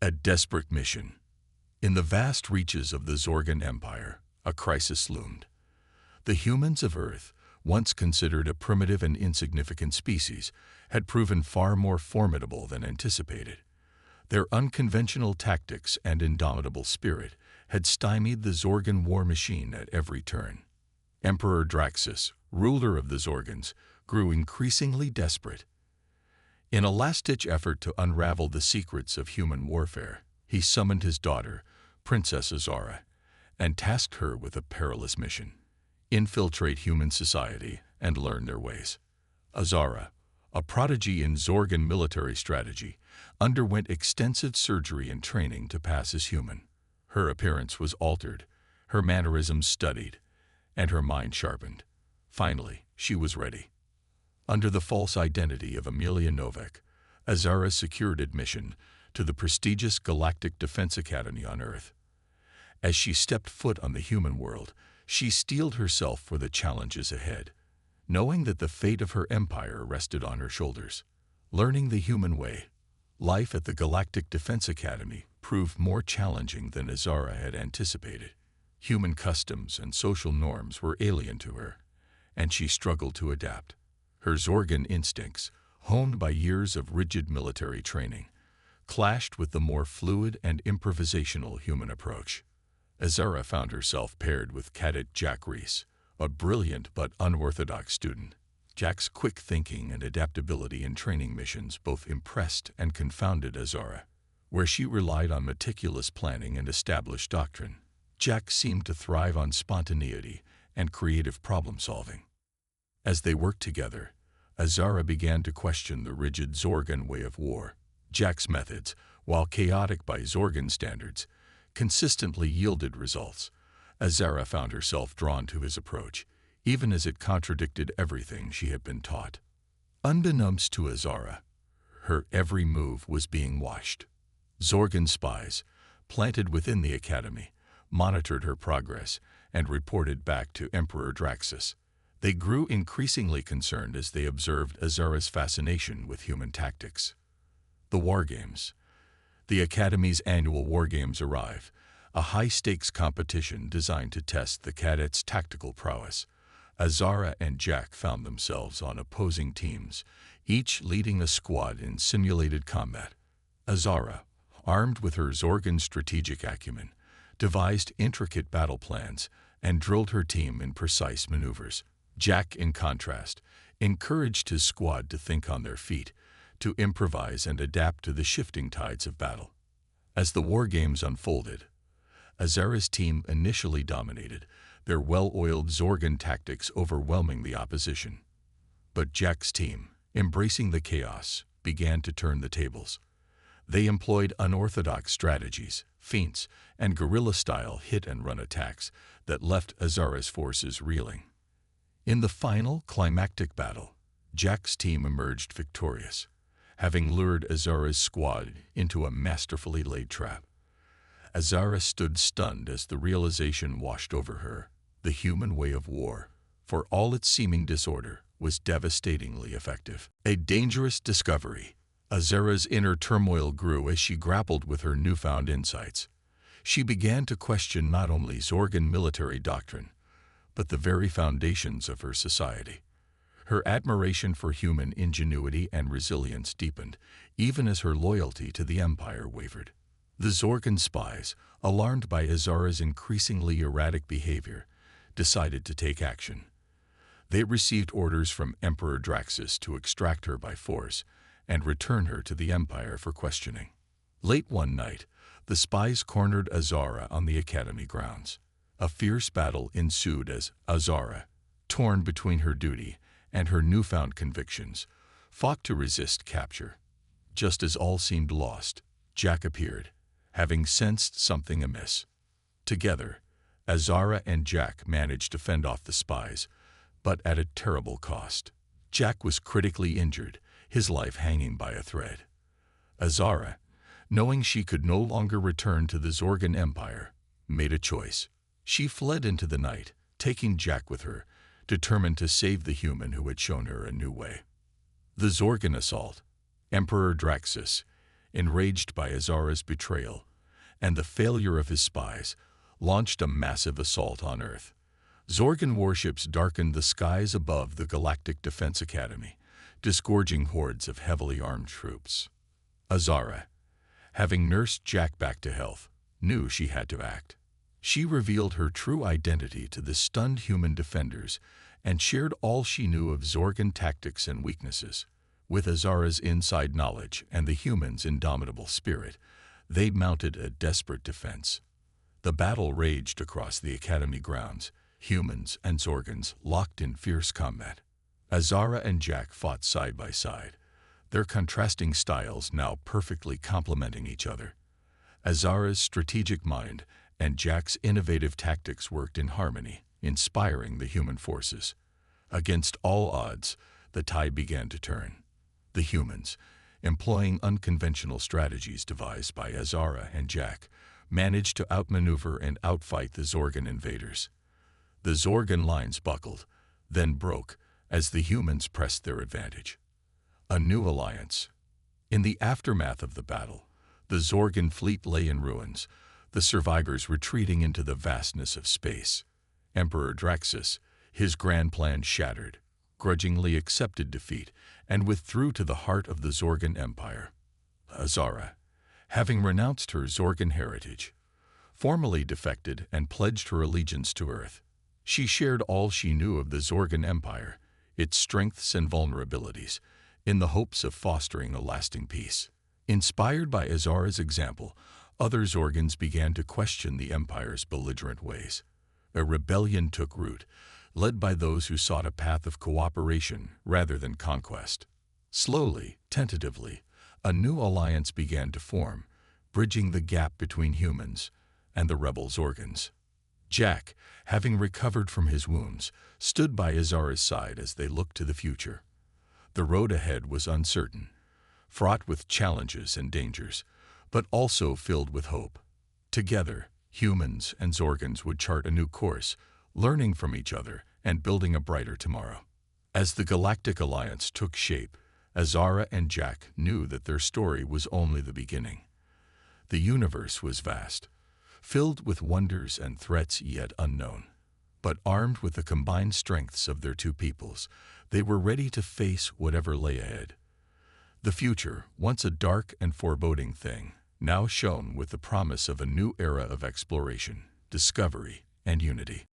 A desperate mission. In the vast reaches of the Zorgan Empire, a crisis loomed. The humans of Earth, once considered a primitive and insignificant species, had proven far more formidable than anticipated. Their unconventional tactics and indomitable spirit had stymied the Zorgan war machine at every turn. Emperor Draxus, ruler of the Zorgans, grew increasingly desperate. In a last-ditch effort to unravel the secrets of human warfare, he summoned his daughter, Princess Azara, and tasked her with a perilous mission: infiltrate human society and learn their ways. Azara, a prodigy in Zorgan military strategy, underwent extensive surgery and training to pass as human. Her appearance was altered, her mannerisms studied, and her mind sharpened. Finally, she was ready. Under the false identity of Amelia Novak, Azara secured admission to the prestigious Galactic Defense Academy on Earth. As she stepped foot on the human world, she steeled herself for the challenges ahead, knowing that the fate of her empire rested on her shoulders. Learning the human way, life at the Galactic Defense Academy proved more challenging than Azara had anticipated. Human customs and social norms were alien to her, and she struggled to adapt. Her Zorgan instincts, honed by years of rigid military training, clashed with the more fluid and improvisational human approach. Azara found herself paired with Cadet Jack Reese, a brilliant but unorthodox student. Jack's quick thinking and adaptability in training missions both impressed and confounded Azara. Where she relied on meticulous planning and established doctrine, Jack seemed to thrive on spontaneity and creative problem-solving. As they worked together, Azara began to question the rigid Zorgan way of war. Jack's methods, while chaotic by Zorgan standards, consistently yielded results. Azara found herself drawn to his approach, even as it contradicted everything she had been taught. Unbeknownst to Azara, her every move was being watched. Zorgan spies, planted within the academy, monitored her progress and reported back to Emperor Draxus. They grew increasingly concerned as they observed Azara's fascination with human tactics. The War Games. The Academy's annual War Games arrive, a high-stakes competition designed to test the cadets' tactical prowess. Azara and Jack found themselves on opposing teams, each leading a squad in simulated combat. Azara, armed with her Zorgan strategic acumen, devised intricate battle plans and drilled her team in precise maneuvers. Jack, in contrast, encouraged his squad to think on their feet, to improvise and adapt to the shifting tides of battle. As the War Games unfolded, Azara's team initially dominated, their well-oiled Zorgan tactics overwhelming the opposition. But Jack's team, embracing the chaos, began to turn the tables. They employed unorthodox strategies, feints, and guerrilla-style hit-and-run attacks that left Azara's forces reeling. In the final, climactic battle, Jack's team emerged victorious, having lured Azara's squad into a masterfully laid trap. Azara stood stunned as the realization washed over her. The human way of war, for all its seeming disorder, was devastatingly effective. A dangerous discovery. Azara's inner turmoil grew as she grappled with her newfound insights. She began to question not only Zorgan military doctrine, but the very foundations of her society. Her admiration for human ingenuity and resilience deepened, even as her loyalty to the Empire wavered. The Zorgan spies, alarmed by Azara's increasingly erratic behavior, decided to take action. They received orders from Emperor Draxus to extract her by force and return her to the Empire for questioning. Late one night, the spies cornered Azara on the Academy grounds. A fierce battle ensued as Azara, torn between her duty and her newfound convictions, fought to resist capture. Just as all seemed lost, Jack appeared, having sensed something amiss. Together, Azara and Jack managed to fend off the spies, but at a terrible cost. Jack was critically injured, his life hanging by a thread. Azara, knowing she could no longer return to the Zorgan Empire, made a choice. She fled into the night, taking Jack with her, determined to save the human who had shown her a new way. The Zorgan assault. Emperor Draxus, enraged by Azara's betrayal and the failure of his spies, launched a massive assault on Earth. Zorgan warships darkened the skies above the Galactic Defense Academy, disgorging hordes of heavily armed troops. Azara, having nursed Jack back to health, knew she had to act. She revealed her true identity to the stunned human defenders and shared all she knew of Zorgan tactics and weaknesses. With Azara's inside knowledge and the humans' indomitable spirit, they mounted a desperate defense. The battle raged across the Academy grounds, humans and Zorgans locked in fierce combat. Azara and Jack fought side by side, their contrasting styles now perfectly complementing each other. Azara's strategic mind and Jack's innovative tactics worked in harmony, inspiring the human forces. Against all odds, the tide began to turn. The humans, employing unconventional strategies devised by Azara and Jack, managed to outmaneuver and outfight the Zorgan invaders. The Zorgan lines buckled, then broke, as the humans pressed their advantage. A new alliance. In the aftermath of the battle, the Zorgan fleet lay in ruins, the survivors retreating into the vastness of space. Emperor Draxus, his grand plan shattered, grudgingly accepted defeat and withdrew to the heart of the Zorgan Empire. Azara, having renounced her Zorgan heritage, formally defected and pledged her allegiance to Earth. She shared all she knew of the Zorgan Empire, its strengths and vulnerabilities, in the hopes of fostering a lasting peace. Inspired by Azara's example, other Zorgans began to question the Empire's belligerent ways. A rebellion took root, led by those who sought a path of cooperation rather than conquest. Slowly, tentatively, a new alliance began to form, bridging the gap between humans and the rebel Zorgans. Jack, having recovered from his wounds, stood by Azara's side as they looked to the future. The road ahead was uncertain, fraught with challenges and dangers, but also filled with hope. Together, humans and Zorgans would chart a new course, learning from each other and building a brighter tomorrow. As the Galactic Alliance took shape, Azara and Jack knew that their story was only the beginning. The universe was vast, filled with wonders and threats yet unknown. But armed with the combined strengths of their two peoples, they were ready to face whatever lay ahead. The future, once a dark and foreboding thing, now shone with the promise of a new era of exploration, discovery, and unity.